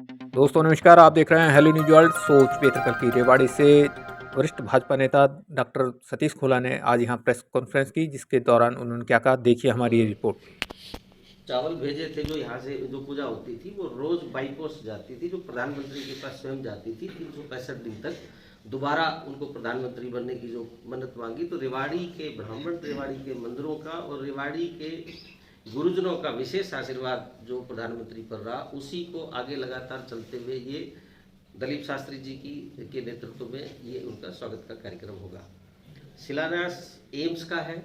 दोस्तों नमस्कार, आप देख रहे हैं हेली न्यूज वर्ल्ड। सोच बेहतर कल की रेवाड़ी से वरिष्ठ भाजपा नेता डॉक्टर सतीश खोला ने आज यहां प्रेस कॉन्फ्रेंस की, जिसके दौरान उन्होंने क्या कहा, देखिए हमारी ये रिपोर्ट। चावल भेजे थे जो यहाँ से जो पूजा होती थी वो रोज बाई पोस्ट जाती थी, जो प्रधानमंत्री के पास स्वयं जाती थी। 365 दिन तक दोबारा उनको प्रधानमंत्री बनने की जो मन्नत मांगी, तो रेवाड़ी के ब्राह्मण, रेवाड़ी के मंदिरों का और रेवाड़ी के गुरुजनों का विशेष आशीर्वाद जो प्रधानमंत्री पर रहा, उसी को आगे लगातार चलते हुए ये दलीप शास्त्री जी की के नेतृत्व में ये उनका स्वागत का कार्यक्रम होगा। शिलान्यास एम्स का है।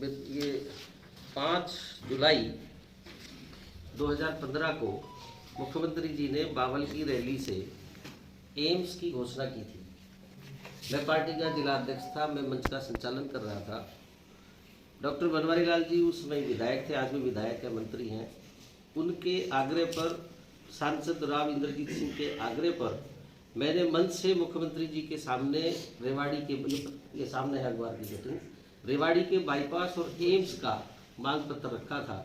ये 5 जुलाई 2015 को मुख्यमंत्री जी ने बावल की रैली से एम्स की घोषणा की थी। मैं पार्टी का जिला अध्यक्ष था, मैं मंच का संचालन कर रहा था। डॉक्टर बनवारी लाल जी उस समय विधायक थे, आज भी विधायक है, मंत्री हैं। उनके आग्रह पर, सांसद राव इंद्रजीत सिंह के आग्रह पर, मैंने मंच से मुख्यमंत्री जी के सामने रेवाड़ी के, ये सामने है अखबार की कटिंग, रेवाड़ी के बाईपास और एम्स का मांग पत्र रखा था।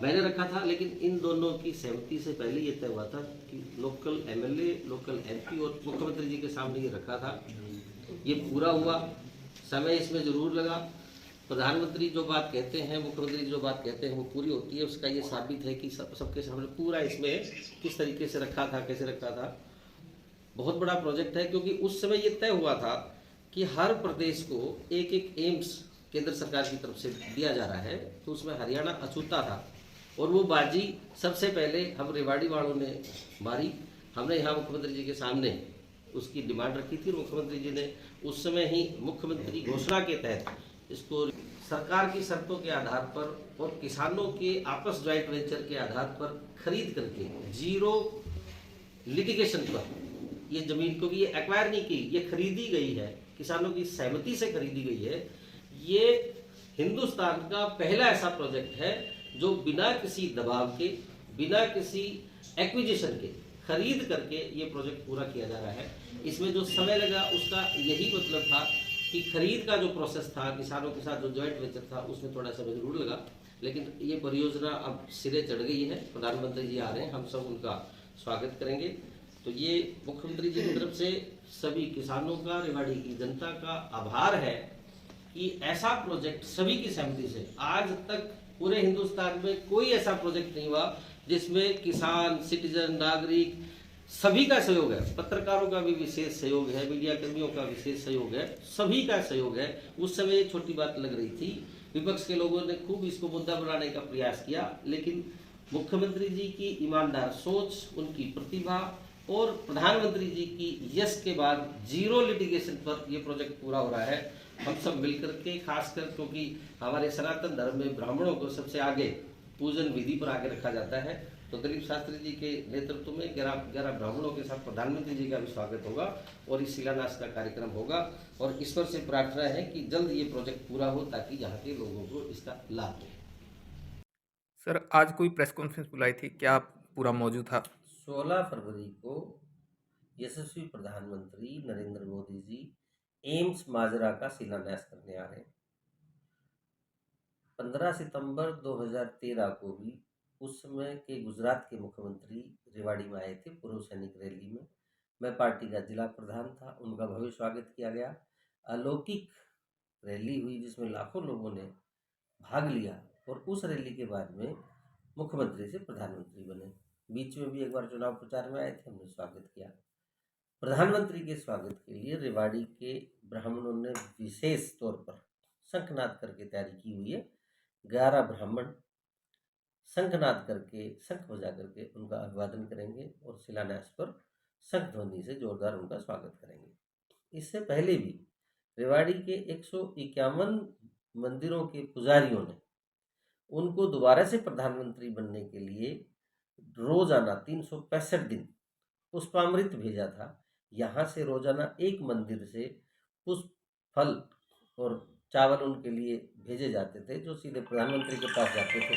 मैंने रखा था, लेकिन इन दोनों की सहमति से पहले ये तय हुआ था कि लोकल एमएलए, लोकल एमपी और मुख्यमंत्री जी के सामने ये रखा था। ये पूरा हुआ। समय इसमें जरूर लगा। प्रधानमंत्री जो बात कहते हैं, मुख्यमंत्री जो बात कहते हैं वो पूरी होती है। उसका ये साबित है कि सबके सामने पूरा इसमें किस तरीके से रखा था, कैसे रखा था। बहुत बड़ा प्रोजेक्ट है, क्योंकि उस समय ये तय हुआ था कि हर प्रदेश को एक एक एम्स केंद्र सरकार की तरफ से दिया जा रहा है। तो उसमें हरियाणा अछूता था और वो बाजी सबसे पहले हम रेवाड़ी वालों ने मारी। हमने यहाँ मुख्यमंत्री जी के सामने उसकी डिमांड रखी थी और मुख्यमंत्री जी ने उस समय ही मुख्यमंत्री घोषणा के तहत इसको सरकार की शर्तों के आधार पर और किसानों के आपस ज्वाइंट वेंचर के आधार पर खरीद करके जीरो लिटिगेशन पर ये जमीन, क्योंकि ये एक्वायर नहीं की, ये खरीदी गई है, किसानों की सहमति से खरीदी गई है। ये हिंदुस्तान का पहला ऐसा प्रोजेक्ट है जो बिना किसी दबाव के, बिना किसी एक्विजिशन के खरीद करके ये प्रोजेक्ट पूरा किया जा रहा है। इसमें जो समय लगा उसका यही मतलब था कि खरीद का जो प्रोसेस था, किसानों के साथ जो जॉइंट वेंचर था, उसमें थोड़ा समय जरूर लगा, लेकिन ये परियोजना अब सिरे चढ़ गई है। प्रधानमंत्री जी आ रहे हैं, हम सब उनका स्वागत करेंगे। तो ये मुख्यमंत्री जी की तरफ से सभी किसानों का, रेवाड़ी की जनता का आभार है कि ऐसा प्रोजेक्ट सभी की सहमति से, आज तक पूरे हिंदुस्तान में कोई ऐसा प्रोजेक्ट नहीं हुआ जिसमें किसान, सिटीजन, नागरिक सभी का सहयोग है। पत्रकारों का भी विशेष सहयोग है, मीडिया कर्मियों का विशेष सहयोग है, सभी का सहयोग है। उस समय ये छोटी बात लग रही थी, विपक्ष के लोगों ने खूब इसको मुद्दा बनाने का प्रयास किया, लेकिन मुख्यमंत्री जी की ईमानदार सोच, उनकी प्रतिभा और प्रधानमंत्री जी की यश के बाद जीरो लिटिगेशन पर यह प्रोजेक्ट पूरा हो रहा है। हम सब मिलकर के, खासकर क्योंकि हमारे सनातन धर्म में ब्राह्मणों को सबसे आगे पूजन विधि पर आगे रखा जाता है, तो दलीप शास्त्री जी के नेतृत्व में 11 ब्राह्मणों के साथ प्रधानमंत्री जी का भी स्वागत होगा और इस शिलान्यास का कार्यक्रम होगा। और ईश्वर से प्रार्थना है कि जल्द ये प्रोजेक्ट पूरा हो ताकि यहाँ के लोगों को इसका लाभ मिले। सर, आज कोई प्रेस कॉन्फ्रेंस बुलाई थी, क्या पूरा मौजूद था? 16 फरवरी को यशस्वी प्रधानमंत्री नरेंद्र मोदी जी एम्स माजरा का शिलान्यास करने आ रहे हैं। 15 सितंबर 2013 को भी उस समय के गुजरात के मुख्यमंत्री रेवाड़ी में आए थे पूर्व सैनिक रैली में। मैं पार्टी का जिला प्रधान था, उनका भव्य स्वागत किया गया। अलौकिक रैली हुई जिसमें लाखों लोगों ने भाग लिया और उस रैली के बाद में मुख्यमंत्री से प्रधानमंत्री बने। बीच में भी एक बार चुनाव प्रचार में आए थे, हमने स्वागत किया। प्रधानमंत्री के स्वागत के लिए रेवाड़ी के ब्राह्मणों ने विशेष तौर पर शंखनाद करके तैयारी की हुई है। 11 ब्राह्मण शंखनाद करके, शंख बजा करके उनका अभिवादन करेंगे और शिलान्यास पर शंख ध्वनि से जोरदार उनका स्वागत करेंगे। इससे पहले भी रेवाड़ी के 151 मंदिरों के पुजारियों ने उनको दोबारा से प्रधानमंत्री बनने के लिए रोजाना 365 दिन पुष्पामृत भेजा था। यहाँ से रोजाना एक मंदिर से पुष्प, फल और चावल उनके लिए भेजे जाते थे, जो सीधे प्रधानमंत्री के पास जाते थे।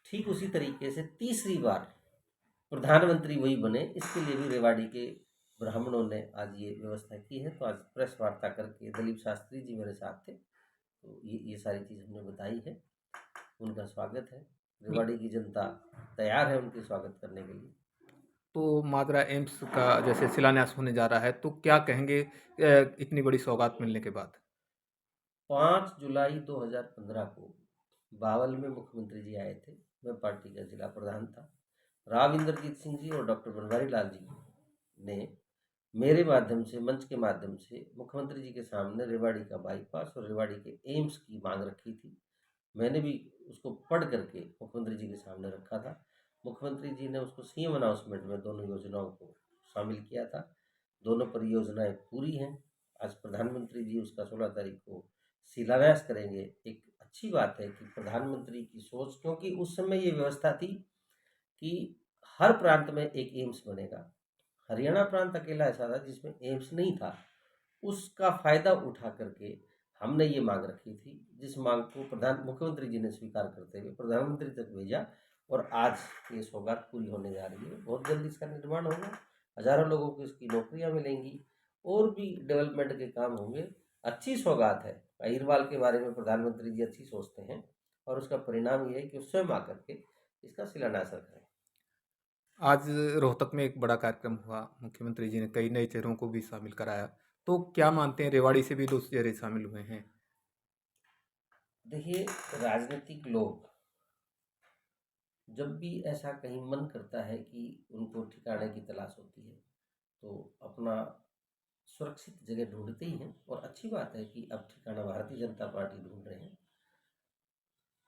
ठीक उसी तरीके से तीसरी बार प्रधानमंत्री वही बने, इसके लिए भी रेवाड़ी के ब्राह्मणों ने आज ये व्यवस्था की है। तो आज प्रेस वार्ता करके दलीप शास्त्री जी मेरे साथ थे, तो ये सारी चीज़ हमने बताई है। उनका स्वागत है। रेवाड़ी की जनता तैयार है उनके स्वागत करने के लिए। तो माजरा एम्स का जैसे शिलान्यास होने जा रहा है, तो क्या कहेंगे इतनी बड़ी सौगात मिलने के बाद? 5 जुलाई 2015 को बावल में मुख्यमंत्री जी आए थे। मैं पार्टी का जिला प्रधान था। राव इंद्रजीत सिंह जी और डॉक्टर बनवारी लाल जी ने मेरे माध्यम से, मंच के माध्यम से मुख्यमंत्री जी के सामने रेवाड़ी का बाईपास और रेवाड़ी के एम्स की मांग रखी थी। मैंने भी उसको पढ़ करके मुख्यमंत्री जी के सामने रखा था। मुख्यमंत्री जी ने उसको सीएम अनाउंसमेंट में दोनों योजनाओं को शामिल किया था। दोनों परियोजनाएं पूरी हैं। आज प्रधानमंत्री जी उसका 16 तारीख को शिलान्यास करेंगे। एक अच्छी बात है कि प्रधानमंत्री की सोच, क्योंकि उस समय ये व्यवस्था थी कि हर प्रांत में एक एम्स बनेगा। हरियाणा प्रांत अकेला ऐसा था जिसमें एम्स नहीं था। उसका फायदा उठा करके हमने ये मांग रखी थी, जिस मांग को प्रधान मुख्यमंत्री जी ने स्वीकार करते हुए प्रधानमंत्री तक भेजा और आज ये सौगात पूरी होने जा रही है। बहुत जल्दी इसका निर्माण होगा, हजारों लोगों को इसकी नौकरियां मिलेंगी और भी डेवलपमेंट के काम होंगे। अच्छी सौगात है। अहिरवाल के बारे में प्रधानमंत्री जी अच्छी सोचते हैं और उसका परिणाम ये है कि स्वयं आकर के इसका शिलान्यास करें। आज रोहतक में एक बड़ा कार्यक्रम हुआ, मुख्यमंत्री जी ने कई नए चेहरों को भी शामिल कराया। तो क्या मानते हैं, रेवाड़ी से भी 2 चेहरे शामिल हुए हैं? देखिए, राजनीतिक लोग जब भी ऐसा कहीं मन करता है कि उनको ठिकाने की तलाश होती है, तो अपना सुरक्षित जगह ढूंढते ही हैं। और अच्छी बात है कि अब ठिकाना भारतीय जनता पार्टी ढूंढ रहे हैं।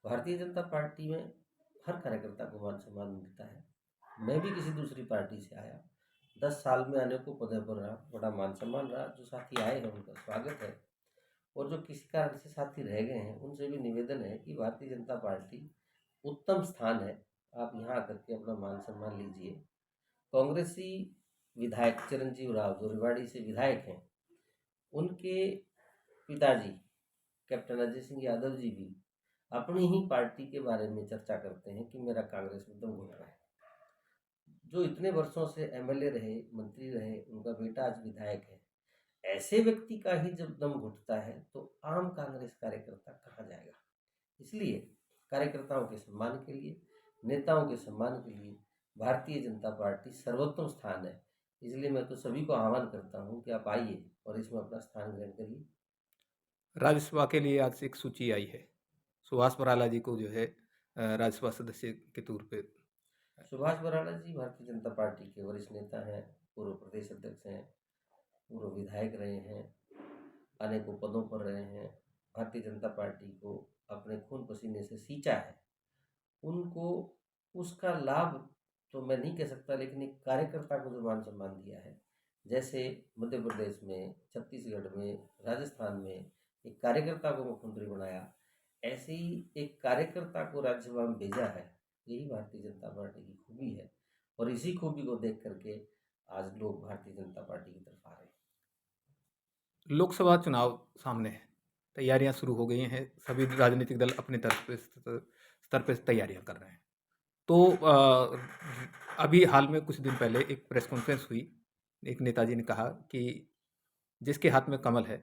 भारतीय जनता पार्टी में हर कार्यकर्ता को मान सम्मान मिलता है। मैं भी किसी दूसरी पार्टी से आया, 10 साल में अनेकों पदों पर रहा, बड़ा मान सम्मान रहा। जो साथी आए हैं उनका स्वागत है, और जो किसी कारण से साथी रह गए हैं उनसे भी निवेदन है कि भारतीय जनता पार्टी उत्तम स्थान है, आप यहाँ आकर के अपना मान सम्मान लीजिए। कांग्रेसी विधायक चिरंजीव राव जो रेवाड़ी से विधायक हैं, उनके पिताजी कैप्टन अजय सिंह यादव जी भी अपनी ही पार्टी के बारे में चर्चा करते हैं कि मेरा कांग्रेस में दम घुट रहा है। जो इतने वर्षों से एमएलए रहे, मंत्री रहे, उनका बेटा आज विधायक है। ऐसे व्यक्ति का ही जब दम घुटता है तो आम कांग्रेस कार्यकर्ता कहाँ जाएगा। इसलिए कार्यकर्ताओं के सम्मान के लिए, नेताओं के सम्मान के लिए भारतीय जनता पार्टी सर्वोत्तम स्थान है। इसलिए मैं तो सभी को आह्वान करता हूँ कि आप आइए और इसमें अपना स्थान ग्रहण करिए। राज्यसभा के लिए आज एक सूची आई है। सुभाष बराला जी को जो है राज्यसभा सदस्य के तौर पे। सुभाष बराला जी भारतीय जनता पार्टी के वरिष्ठ नेता हैं, पूर्व प्रदेश अध्यक्ष हैं, पूर्व विधायक रहे हैं, अनेकों पदों पर रहे हैं। भारतीय जनता पार्टी को अपने खून पसीने से सींचा है। उनको उसका लाभ तो मैं नहीं कह सकता, लेकिन एक कार्यकर्ता को जो मान सम्मान दिया है, जैसे मध्य प्रदेश में, छत्तीसगढ़ में, राजस्थान में एक कार्यकर्ता को मुख्यमंत्री बनाया, ऐसे ही एक कार्यकर्ता को राज्यसभा में भेजा है। यही भारतीय जनता पार्टी की खूबी है, और इसी खूबी को देख करके आज लोग भारतीय जनता पार्टी की तरफ आ रहे हैं। लोकसभा चुनाव सामने है, तैयारियां शुरू हो गई हैं, सभी राजनीतिक दल अपने तरफ पे स्तर पे तैयारियां कर रहे हैं। तो अभी हाल में कुछ दिन पहले एक प्रेस कॉन्फ्रेंस हुई, एक नेताजी ने कहा कि जिसके हाथ में कमल है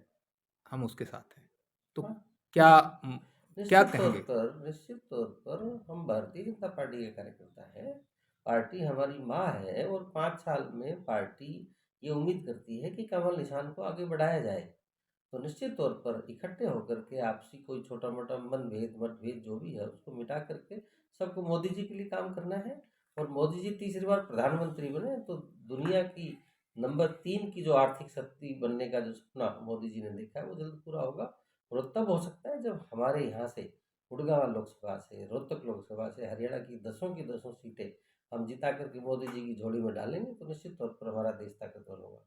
हम उसके साथ हैं। तो हाँ, क्या म, क्या कहेंगे? निश्चित तौर पर हम भारतीय जनता पार्टी के कार्यकर्ता हैं। पार्टी हमारी माँ है, और 5 साल में पार्टी ये उम्मीद करती है कि कमल निशान को आगे बढ़ाया जाए। तो निश्चित तौर पर इकट्ठे होकर के आपसी कोई छोटा मोटा मनभेद मतभेद जो भी है उसको मिटा करके सबको मोदी जी के लिए काम करना है। और मोदी जी तीसरी बार प्रधानमंत्री बने तो दुनिया की नंबर 3 की जो आर्थिक शक्ति बनने का जो सपना मोदी जी ने देखा है वो जल्द पूरा होगा। और तब हो सकता है जब हमारे यहाँ से गुड़गांव लोकसभा से, रोहतक लोकसभा से, हरियाणा की दसों सीटें हम जिता करके मोदी जी की झोली में डालेंगे, तो निश्चित तौर पर हमारा देश ताकतवर होगा।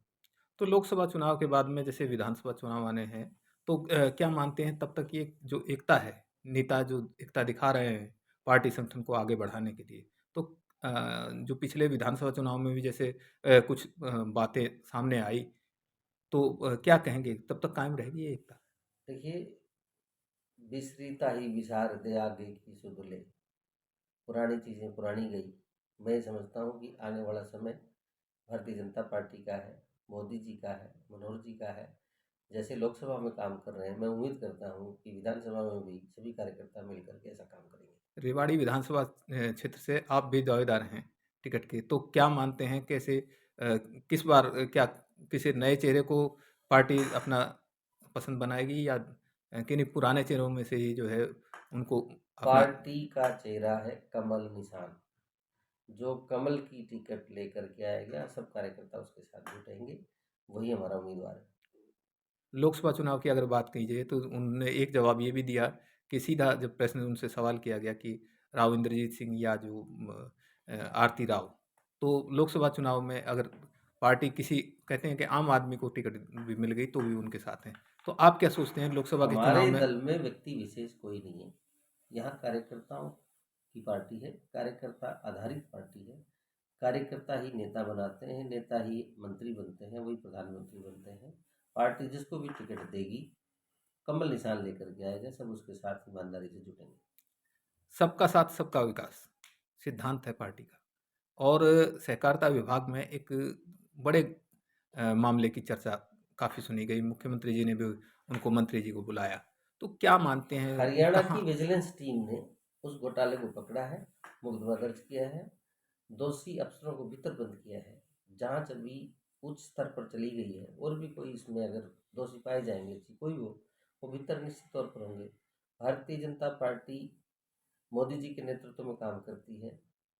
तो लोकसभा चुनाव के बाद में जैसे विधानसभा चुनाव आने हैं, तो क्या मानते हैं तब तक ये जो एकता है, नेता जो एकता दिखा रहे हैं पार्टी संगठन को आगे बढ़ाने के लिए, तो जो पिछले विधानसभा चुनाव में भी जैसे कुछ बातें सामने आई, तो क्या कहेंगे तब तक कायम रहेगी ये एकता? देखिए, विसरिता ही विसार दे आगे की सुधले। पुरानी चीज़ें पुरानी गई। मैं समझता हूँ कि आने वाला समय भारतीय जनता पार्टी का है, मोदी जी का है, मनोहर जी का है। जैसे लोकसभा में काम कर रहे हैं, मैं उम्मीद करता हूँ कि विधानसभा में भी सभी कार्यकर्ता मिलकर के ऐसा काम करेंगे। रेवाड़ी विधानसभा क्षेत्र से आप भी दावेदार हैं टिकट के, तो क्या मानते हैं कैसे किस बार क्या किसी नए चेहरे को पार्टी अपना पसंद बनाएगी या किन्हीं पुराने चेहरों में से ही जो है उनको अपना। पार्टी का चेहरा है कमल निशान। जो कमल की टिकट लेकर के आएगा, सब कार्यकर्ता उसके साथ जुटेंगे, वही हमारा उम्मीदवार है। लोकसभा चुनाव की अगर बात की जाए तो उन्होंने एक जवाब ये भी दिया कि सीधा जब प्रश्न उनसे सवाल किया गया कि राव इंद्रजीत सिंह या जो आरती राव, तो लोकसभा चुनाव में अगर पार्टी किसी कहते हैं कि आम आदमी को टिकट भी मिल गई तो भी उनके साथ हैं, तो आप क्या सोचते हैं लोकसभा के चुनाव हमारे में? दल में व्यक्ति विशेष कोई नहीं है। यहाँ कार्यकर्ताओं की पार्टी है, कार्यकर्ता आधारित पार्टी है। कार्यकर्ता ही नेता बनाते हैं, नेता ही मंत्री बनते हैं, वही प्रधानमंत्री बनते हैं। पार्टी जिसको भी टिकट देगी, कमल निशान लेकर के आएगा, सब उसके साथ ईमानदारी से जुटेंगे। सबका साथ सबका विकास सिद्धांत है पार्टी का, और सहकारिता विभाग में एक बड़े मामले की चर्चा काफ़ी सुनी गई, मुख्यमंत्री जी ने भी उनको मंत्री जी को बुलाया, तो क्या मानते हैं कि हरियाणा की कहाँ? विजिलेंस टीम ने उस घोटाले को पकड़ा है, मुकदमा दर्ज किया है, दोषी अफसरों को भीतर बंद किया है। जांच अभी उच्च स्तर पर चली गई है, और भी कोई इसमें अगर दोषी पाए जाएंगे, कोई हो, वो भीतर निश्चित तौर पर होंगे। भारतीय जनता पार्टी मोदी जी के नेतृत्व में काम करती है।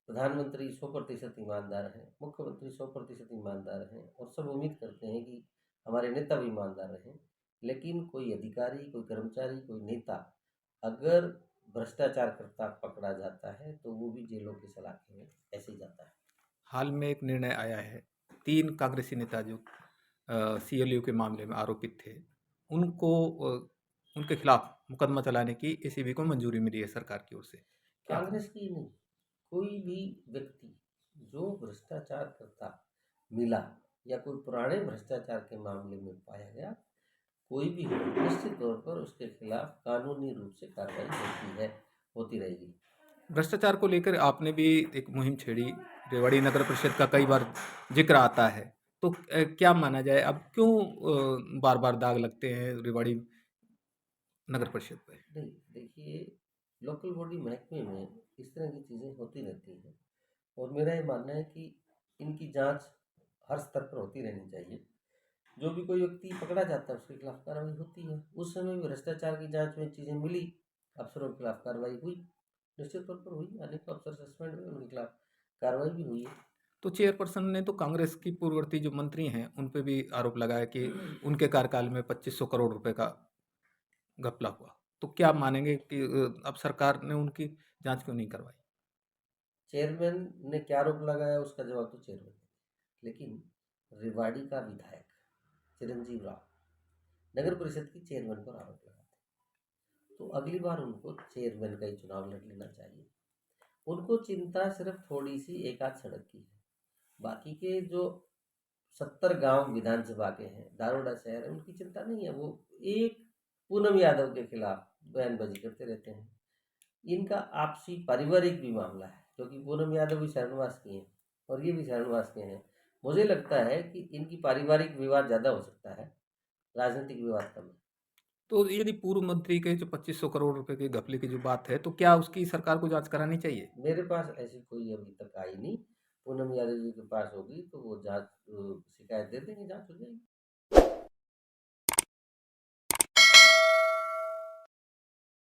प्रधानमंत्री 100% ईमानदार हैं, मुख्यमंत्री 100% ईमानदार हैं, और सब उम्मीद करते हैं कि हमारे नेता भी ईमानदार रहें। लेकिन कोई अधिकारी, कोई कर्मचारी, कोई नेता अगर भ्रष्टाचार करता पकड़ा जाता है, तो वो भी जेलों की सलाखें में ऐसे ही जाता है। हाल में एक निर्णय आया है, 3 कांग्रेसी नेता जो सीएलयू के मामले में आरोपित थे, उनको उनके खिलाफ मुकदमा चलाने की एसीबी को मंजूरी मिली है सरकार की ओर से। क्या कांग्रेस की नहीं, कोई भी व्यक्ति जो भ्रष्टाचार करता मिला, या कोई पुराने भ्रष्टाचार के मामले में पाया गया, कोई भी हो, निश्चित तौर पर उसके खिलाफ कानूनी रूप से कार्रवाई होती है, होती रहेगी। भ्रष्टाचार को लेकर आपने भी एक मुहिम छेड़ी, रेवाड़ी नगर परिषद का कई बार जिक्र आता है, तो क्या माना जाए अब क्यों बार बार दाग लगते हैं रेवाड़ी नगर परिषद पे? नहीं, देखिए, लोकल बॉडी महकमे में इस तरह की चीज़ें होती रहती हैं, और मेरा ये मानना है कि इनकी जांच हर स्तर पर होती रहनी चाहिए। जो भी कोई व्यक्ति पकड़ा जाता है, उसके खिलाफ कार्रवाई होती है। उस समय भी भ्रष्टाचार की जांच में चीज़ें मिली, अफसरों के खिलाफ कार्रवाई हुई, निश्चित तौर पर हुई। अनेक अफसर सस्पेंड हुए, उनके खिलाफ कार्रवाई भी हुई है। तो चेयरपर्सन ने तो कांग्रेस की पूर्ववर्ती जो मंत्री हैं उन पे भी आरोप लगाया कि उनके कार्यकाल में 2500 करोड़ रुपए का घपला हुआ, तो क्या मानेंगे कि अब सरकार ने उनकी जांच क्यों नहीं करवाई? चेयरमैन ने क्या आरोप लगाया, उसका जवाब तो चेयरमैन ने। लेकिन रेवाड़ी का विधायक चिरंजीव राव नगर परिषद की चेयरमैन पर आरोप लगाते, तो अगली बार उनको चेयरमैन का ही चुनाव लड़ लेना चाहिए। उनको चिंता सिर्फ थोड़ी सी एक आध सड़क की है। बाकी के जो 70 गांव विधानसभा के हैं, दारोडा शहर है, उनकी चिंता नहीं है। वो एक पूनम यादव के खिलाफ बयानबाजी करते रहते हैं। इनका आपसी पारिवारिक भी मामला है, क्योंकि पूनम यादव भी शरणवास की हैं, और ये भी शरणवास के हैं। मुझे लगता है कि इनकी पारिवारिक विवाद ज़्यादा हो सकता है, राजनीतिक विवाद कम है। तो यदि पूर्व मंत्री के जो 2500 करोड़ रुपए के घपले की जो बात है, तो क्या उसकी सरकार को जांच करानी चाहिए? मेरे पास ऐसी कोई अभी तक आई नहीं। पूनम यादव जी के पास होगी तो वो जांच शिकायत दे देंगे, जांच हो जाएगी।